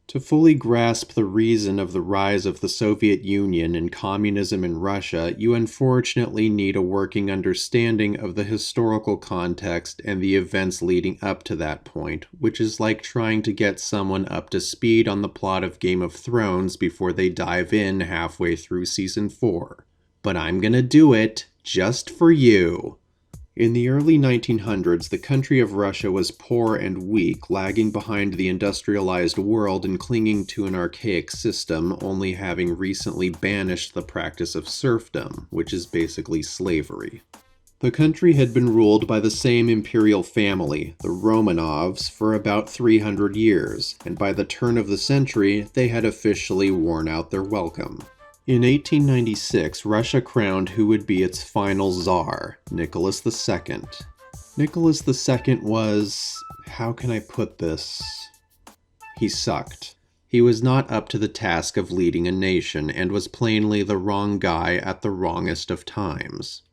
To fully grasp the reason of the rise of the Soviet Union and communism in Russia, you unfortunately need a working understanding of the historical context and the events leading up to that point, which is like trying to get someone up to speed on the plot of Game of Thrones before they dive in halfway through season 4. But I'm gonna do it, just for you. In the early 1900s, the country of Russia was poor and weak, lagging behind the industrialized world and clinging to an archaic system, only having recently banished the practice of serfdom, which is basically slavery. The country had been ruled by the same imperial family, the Romanovs, for about 300 years, and by the turn of the century, they had officially worn out their welcome. In 1896, Russia crowned who would be its final Tsar, Nicholas II. Nicholas II was... how can I put this? He sucked. He was not up to the task of leading a nation, and was plainly the wrong guy at the wrongest of times.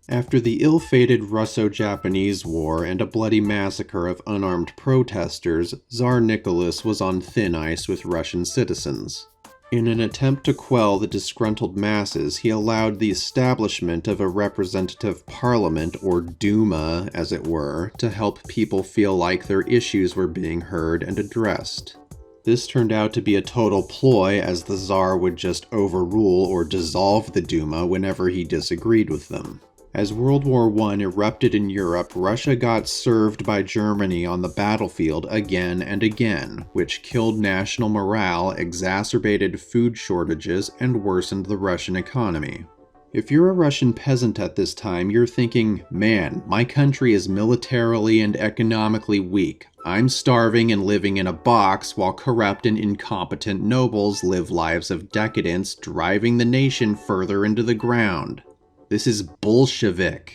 After the ill-fated Russo-Japanese War and a bloody massacre of unarmed protesters, Tsar Nicholas was on thin ice with Russian citizens. In an attempt to quell the disgruntled masses, he allowed the establishment of a representative parliament, or Duma, as it were, to help people feel like their issues were being heard and addressed. This turned out to be a total ploy, as the Tsar would just overrule or dissolve the Duma whenever he disagreed with them. As World War I erupted in Europe, Russia got served by Germany on the battlefield again and again, which killed national morale, exacerbated food shortages, and worsened the Russian economy. If you're a Russian peasant at this time, you're thinking, man, my country is militarily and economically weak. I'm starving and living in a box while corrupt and incompetent nobles live lives of decadence, driving the nation further into the ground. This is Bolshevik.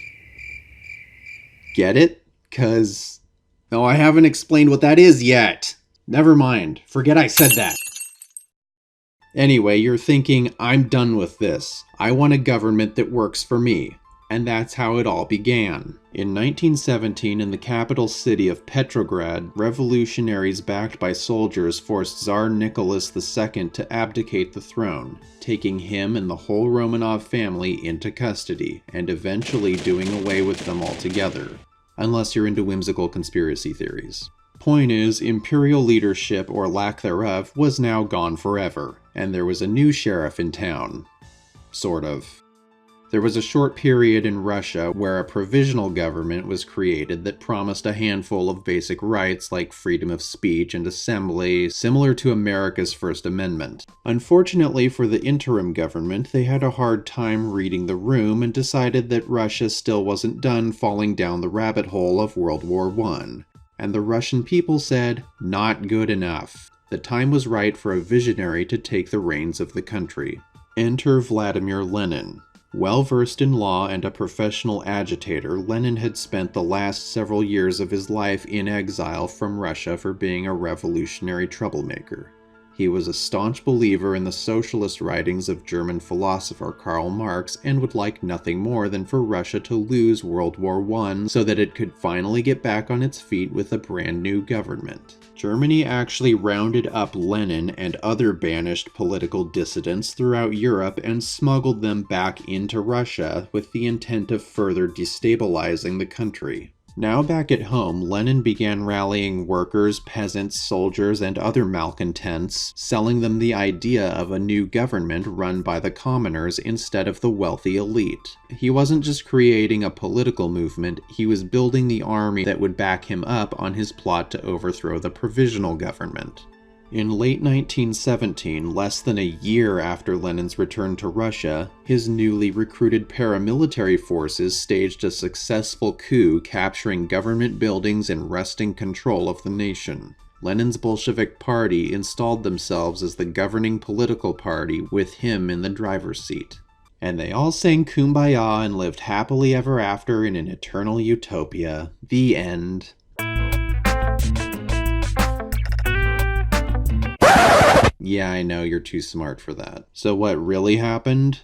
Get it? 'Cause... no, I haven't explained what that is yet. Never mind. Forget I said that. Anyway, you're thinking, I'm done with this. I want a government that works for me. And that's how it all began. In 1917, in the capital city of Petrograd, revolutionaries backed by soldiers forced Tsar Nicholas II to abdicate the throne, taking him and the whole Romanov family into custody, and eventually doing away with them altogether. Unless you're into whimsical conspiracy theories. Point is, imperial leadership, or lack thereof, was now gone forever, and there was a new sheriff in town. Sort of. There was a short period in Russia where a provisional government was created that promised a handful of basic rights like freedom of speech and assembly, similar to America's First Amendment. Unfortunately for the interim government, they had a hard time reading the room and decided that Russia still wasn't done falling down the rabbit hole of World War I. And the Russian people said, not good enough. The time was right for a visionary to take the reins of the country. Enter Vladimir Lenin. Well-versed in law and a professional agitator, Lenin had spent the last several years of his life in exile from Russia for being a revolutionary troublemaker. He was a staunch believer in the socialist writings of German philosopher Karl Marx and would like nothing more than for Russia to lose World War I so that it could finally get back on its feet with a brand new government. Germany actually rounded up Lenin and other banished political dissidents throughout Europe and smuggled them back into Russia with the intent of further destabilizing the country. Now back at home, Lenin began rallying workers, peasants, soldiers, and other malcontents, selling them the idea of a new government run by the commoners instead of the wealthy elite. He wasn't just creating a political movement, he was building the army that would back him up on his plot to overthrow the provisional government. In late 1917, less than a year after Lenin's return to Russia, his newly recruited paramilitary forces staged a successful coup capturing government buildings and wresting control of the nation. Lenin's Bolshevik Party installed themselves as the governing political party with him in the driver's seat. And they all sang Kumbaya and lived happily ever after in an eternal utopia. The end. Yeah, I know, you're too smart for that. So what really happened?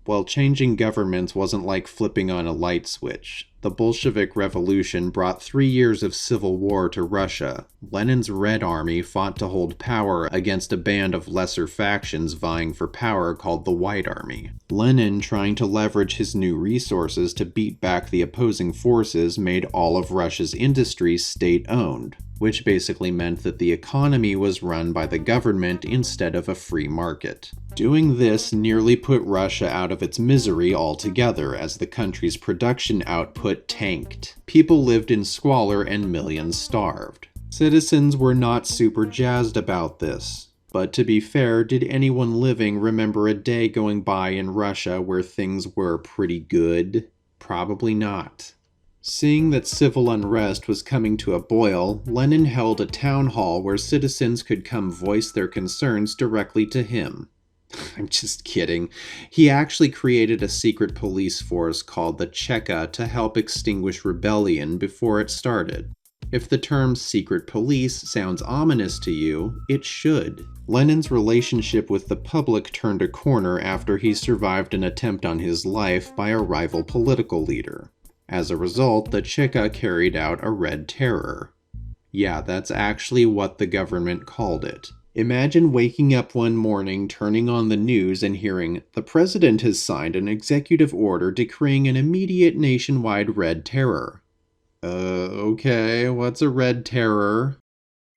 Well, changing governments wasn't like flipping on a light switch. The Bolshevik Revolution brought 3 years of civil war to Russia. Lenin's Red Army fought to hold power against a band of lesser factions vying for power called the White Army. Lenin, trying to leverage his new resources to beat back the opposing forces, made all of Russia's industries state-owned, which basically meant that the economy was run by the government instead of a free market. Doing this nearly put Russia out of its misery altogether, as the country's production output tanked. People lived in squalor and millions starved. Citizens were not super jazzed about this. But to be fair, did anyone living remember a day going by in Russia where things were pretty good? Probably not. Seeing that civil unrest was coming to a boil, Lenin held a town hall where citizens could come voice their concerns directly to him. I'm just kidding. He actually created a secret police force called the Cheka to help extinguish rebellion before it started. If the term secret police sounds ominous to you, it should. Lenin's relationship with the public turned a corner after he survived an attempt on his life by a rival political leader. As a result, the Cheka carried out a Red Terror. Yeah, that's actually what the government called it. Imagine waking up one morning, turning on the news, and hearing, "The president has signed an executive order decreeing an immediate nationwide Red Terror." Okay, what's a Red Terror?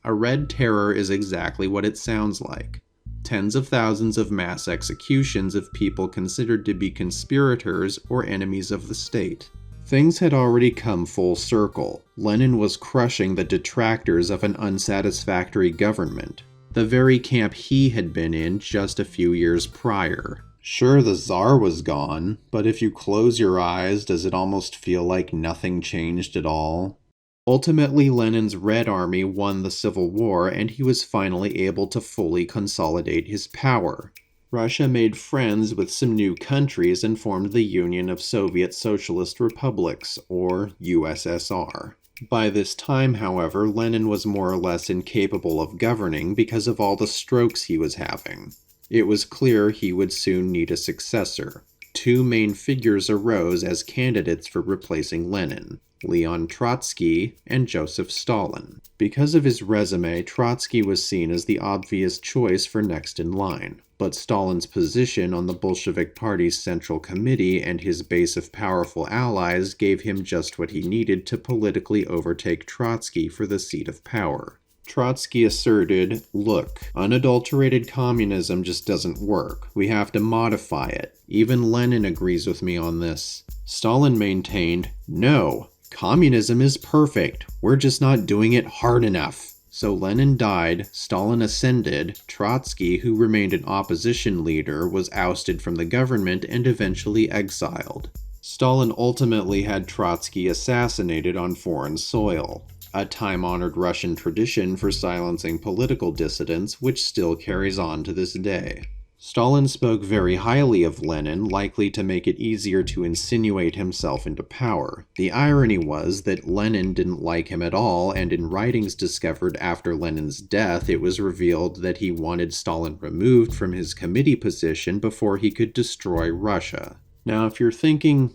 A Red Terror is exactly what it sounds like. Tens of thousands of mass executions of people considered to be conspirators or enemies of the state. Things had already come full circle. Lenin was crushing the detractors of an unsatisfactory government, the very camp he had been in just a few years prior. Sure, the Tsar was gone, but if you close your eyes, does it almost feel like nothing changed at all? Ultimately, Lenin's Red Army won the Civil War, and he was finally able to fully consolidate his power. Russia made friends with some new countries and formed the Union of Soviet Socialist Republics, or USSR. By this time, however, Lenin was more or less incapable of governing because of all the strokes he was having. It was clear he would soon need a successor. Two main figures arose as candidates for replacing Lenin: Leon Trotsky and Joseph Stalin. Because of his resume, Trotsky was seen as the obvious choice for next in line. But Stalin's position on the Bolshevik Party's Central Committee and his base of powerful allies gave him just what he needed to politically overtake Trotsky for the seat of power. Trotsky asserted, "Look, unadulterated communism just doesn't work. We have to modify it. Even Lenin agrees with me on this." Stalin maintained, "No, communism is perfect. We're just not doing it hard enough." So Lenin died, Stalin ascended, Trotsky, who remained an opposition leader, was ousted from the government and eventually exiled. Stalin ultimately had Trotsky assassinated on foreign soil, a time-honored Russian tradition for silencing political dissidents which still carries on to this day. Stalin spoke very highly of Lenin, likely to make it easier to insinuate himself into power. The irony was that Lenin didn't like him at all, and in writings discovered after Lenin's death, it was revealed that he wanted Stalin removed from his committee position before he could destroy Russia. Now, if you're thinking,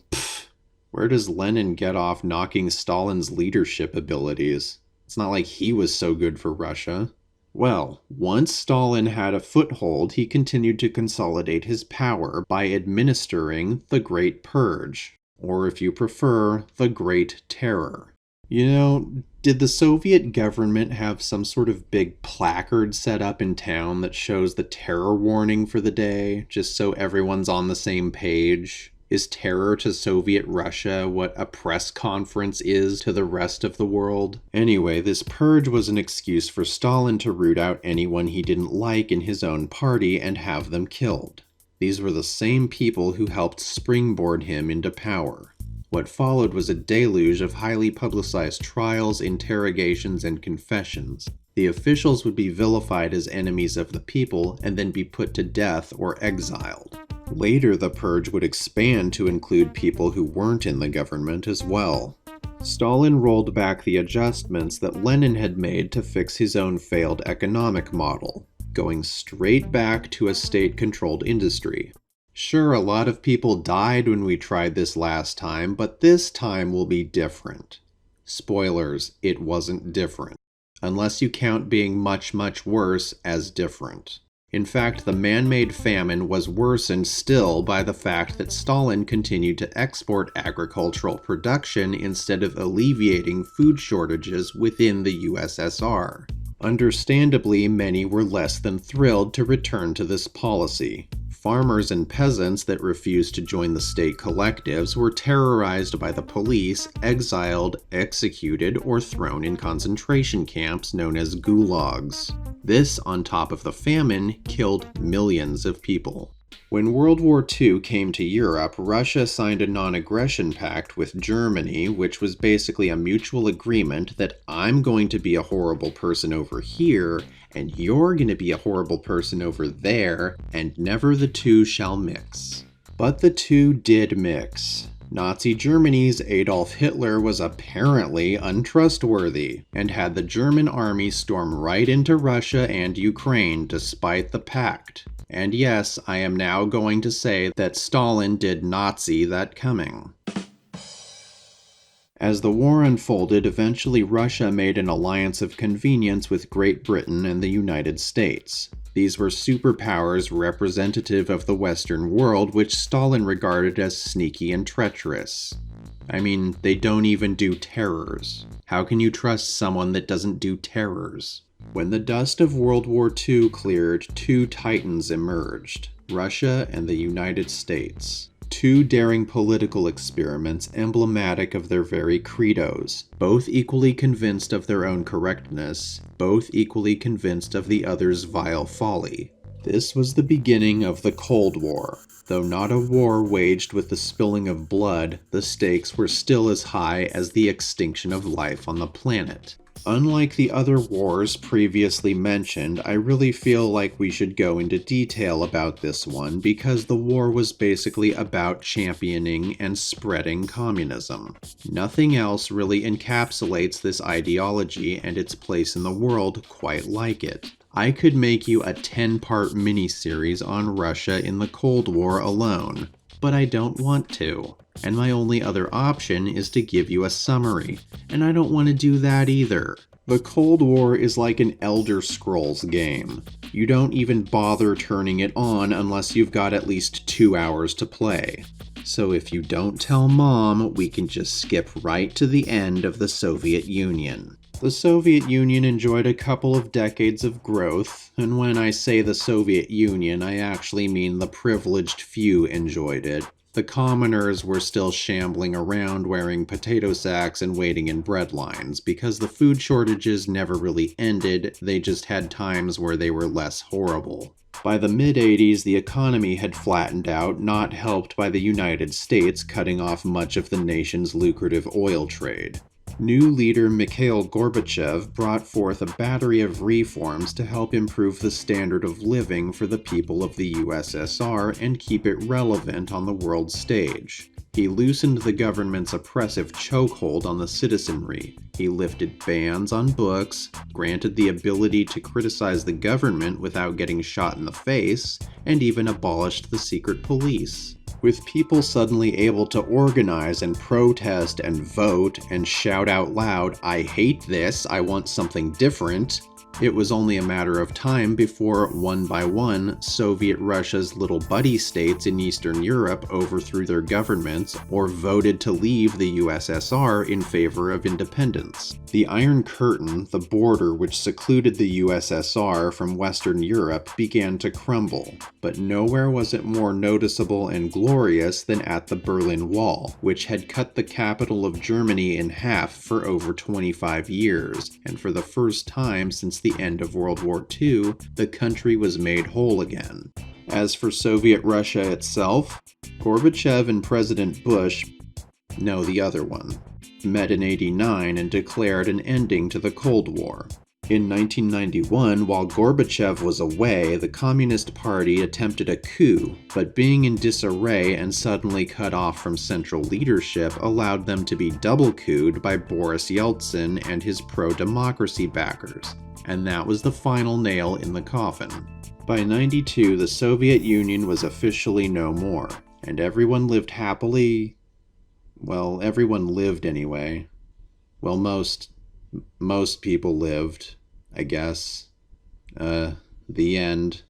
where does Lenin get off knocking Stalin's leadership abilities? It's not like he was so good for Russia. Well, once Stalin had a foothold, he continued to consolidate his power by administering the Great Purge, or if you prefer, the Great Terror. You know, did the Soviet government have some sort of big placard set up in town that shows the terror warning for the day, just so everyone's on the same page? Is terror to Soviet Russia what a press conference is to the rest of the world? Anyway, this purge was an excuse for Stalin to root out anyone he didn't like in his own party and have them killed. These were the same people who helped springboard him into power. What followed was a deluge of highly publicized trials, interrogations, and confessions. The officials would be vilified as enemies of the people and then be put to death or exiled. Later, the purge would expand to include people who weren't in the government as well. Stalin rolled back the adjustments that Lenin had made to fix his own failed economic model, going straight back to a state-controlled industry. Sure, a lot of people died when we tried this last time, but this time will be different. Spoilers, it wasn't different. Unless you count being much, much worse as different. In fact, the man-made famine was worsened still by the fact that Stalin continued to export agricultural production instead of alleviating food shortages within the USSR. Understandably, many were less than thrilled to return to this policy. Farmers and peasants that refused to join the state collectives were terrorized by the police, exiled, executed, or thrown in concentration camps known as gulags. This, on top of the famine, killed millions of people. When World War II came to Europe, Russia signed a non-aggression pact with Germany, which was basically a mutual agreement that I'm going to be a horrible person over here, and you're going to be a horrible person over there, and never the two shall mix. But the two did mix. Nazi Germany's Adolf Hitler was apparently untrustworthy, and had the German army storm right into Russia and Ukraine despite the pact. And yes, I am now going to say that Stalin did Nazi that coming. As the war unfolded, eventually Russia made an alliance of convenience with Great Britain and the United States. These were superpowers representative of the Western world, which Stalin regarded as sneaky and treacherous. I mean, they don't even do terrors. How can you trust someone that doesn't do terrors? When the dust of World War II cleared, two titans emerged, Russia and the United States. Two daring political experiments emblematic of their very credos, both equally convinced of their own correctness, both equally convinced of the other's vile folly. This was the beginning of the Cold War. Though not a war waged with the spilling of blood, the stakes were still as high as the extinction of life on the planet. Unlike the other wars previously mentioned, I really feel like we should go into detail about this one because the war was basically about championing and spreading communism. Nothing else really encapsulates this ideology and its place in the world quite like it. I could make you a 10-part miniseries on Russia in the Cold War alone, but I don't want to. And my only other option is to give you a summary, and I don't want to do that either. The Cold War is like an Elder Scrolls game. You don't even bother turning it on unless you've got at least 2 hours to play. So if you don't tell Mom, we can just skip right to the end of the Soviet Union. The Soviet Union enjoyed a couple of decades of growth, and when I say the Soviet Union, I actually mean the privileged few enjoyed it. The commoners were still shambling around wearing potato sacks and waiting in bread lines, because the food shortages never really ended, they just had times where they were less horrible. By the mid-80s, the economy had flattened out, not helped by the United States cutting off much of the nation's lucrative oil trade. New leader Mikhail Gorbachev brought forth a battery of reforms to help improve the standard of living for the people of the USSR and keep it relevant on the world stage. He loosened the government's oppressive chokehold on the citizenry. He lifted bans on books, granted the ability to criticize the government without getting shot in the face, and even abolished the secret police. With people suddenly able to organize and protest and vote and shout out loud, "I hate this, I want something different," it was only a matter of time before, one by one, Soviet Russia's little buddy states in Eastern Europe overthrew their governments or voted to leave the USSR in favor of independence. The Iron Curtain, the border which secluded the USSR from Western Europe, began to crumble. But nowhere was it more noticeable and glorious than at the Berlin Wall, which had cut the capital of Germany in half for over 25 years, and for the first time since the end of World War II, the country was made whole again. As for Soviet Russia itself, Gorbachev and President Bush, no, the other one, met in '89 and declared an ending to the Cold War. In 1991, while Gorbachev was away, the Communist Party attempted a coup, but being in disarray and suddenly cut off from central leadership allowed them to be double-couped by Boris Yeltsin and his pro-democracy backers. And that was the final nail in the coffin. By 92, the Soviet Union was officially no more, and everyone lived happily. Well, everyone lived anyway. Well, most people lived, I guess. The end.